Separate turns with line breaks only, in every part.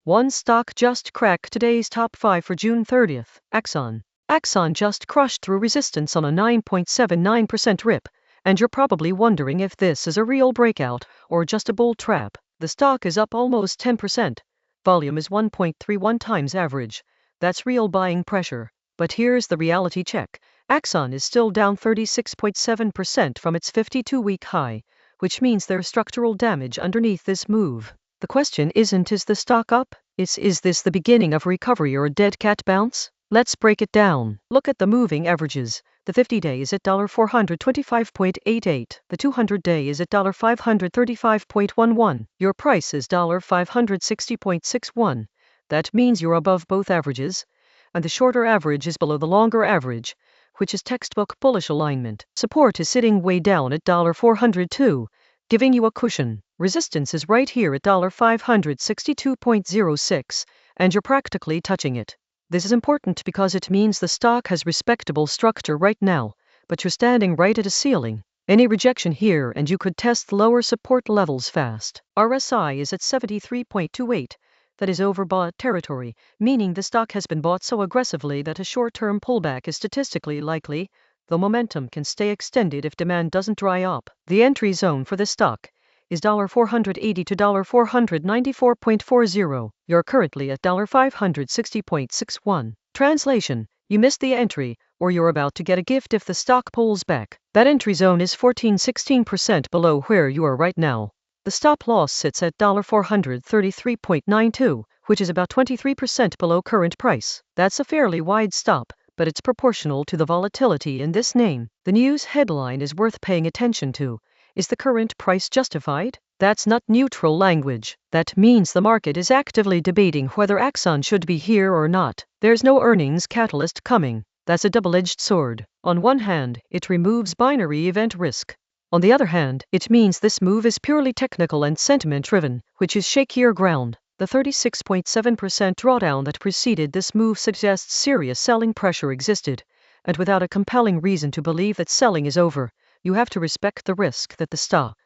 One stock just cracked today's top 5 for June 30th. AXON. AXON just crushed through resistance on a 9.79% rip, and you're probably wondering if this is a real breakout or just a bull trap. The stock is up almost 10%. Volume is 1.31 times average. That's real buying pressure. But here's the reality check. AXON is still down 36.7% from its 52-week high, which means there's structural damage underneath this move. The question isn't is the stock up, it's is this the beginning of recovery or a dead cat bounce? Let's break it down. Look at the moving averages. The 50-day is at $425.88. The 200-day is at $535.11. Your price is $560.61. That means you're above both averages, and the shorter average is below the longer average, which is textbook bullish alignment. Support is sitting way down at $402, giving you a cushion. Resistance is right here at $562.06, and you're practically touching it. This is important because it means the stock has respectable structure right now, but you're standing right at a ceiling. Any rejection here and you could test lower support levels fast. RSI is at 73.28. That is overbought territory, meaning the stock has been bought so aggressively that a short-term pullback is statistically likely, though momentum can stay extended if demand doesn't dry up. The entry zone for this stock is $480 to $494.40. You're currently at $560.61. Translation: you missed the entry, or you're about to get a gift if the stock pulls back. That entry zone is 16% below where you are right now. The stop loss sits at $433.92, which is about 23% below current price. That's a fairly wide stop, but it's proportional to the volatility in this name. The news headline is worth paying attention to. Is the current price justified? That's not neutral language. That means the market is actively debating whether AXON should be here or not. There's no earnings catalyst coming. That's a double-edged sword. On one hand, it removes binary event risk. On the other hand, it means this move is purely technical and sentiment-driven, which is shakier ground. The 36.7% drawdown that preceded this move suggests serious selling pressure existed, and without a compelling reason to believe that selling is over, you have to respect the risk that the stock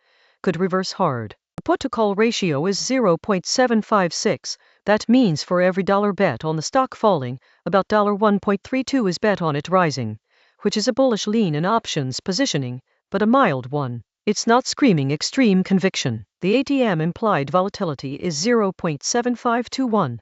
could reverse hard. The put-to-call ratio is 0.756. That means for every dollar bet on the stock falling, about $1.32 is bet on it rising, which is a bullish lean in options positioning, but a mild one. It's not screaming extreme conviction. The ATM implied volatility is 0.7521.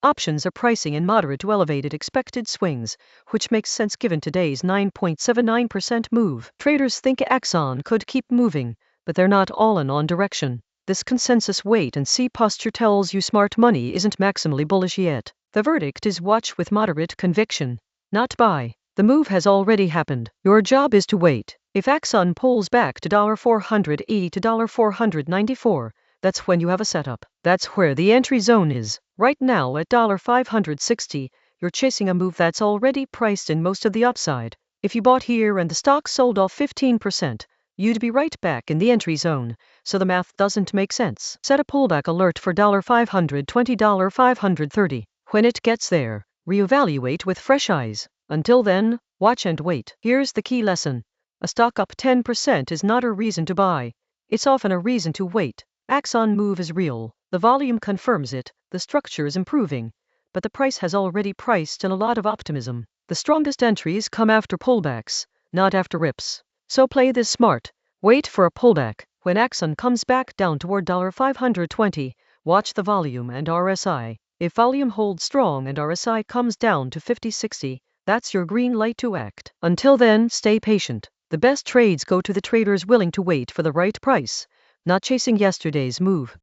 Options are pricing in moderate to elevated expected swings, which makes sense given today's 9.79% move. Traders think AXON could keep moving, but they're not all in on direction. This consensus wait-and-see posture tells you smart money isn't maximally bullish yet. The verdict is watch with moderate conviction, not buy. The move has already happened. Your job is to wait. If AXON pulls back to $480 to $494, that's when you have a setup. That's where the entry zone is. Right now at $560, you're chasing a move that's already priced in most of the upside. If you bought here and the stock sold off 15%, you'd be right back in the entry zone, so the math doesn't make sense. Set a pullback alert for $520, $530. When it gets there, reevaluate with fresh eyes. Until then, watch and wait. Here's the key lesson. A stock up 10% is not a reason to buy. It's often a reason to wait. AXON move is real. The volume confirms it. The structure is improving. But the price has already priced in a lot of optimism. The strongest entries come after pullbacks, not after rips. So play this smart. Wait for a pullback. When AXON comes back down toward $520, watch the volume and RSI. If volume holds strong and RSI comes down to 50-60, that's your green light to act. Until then, stay patient. The best trades go to the traders willing to wait for the right price, not chasing yesterday's move.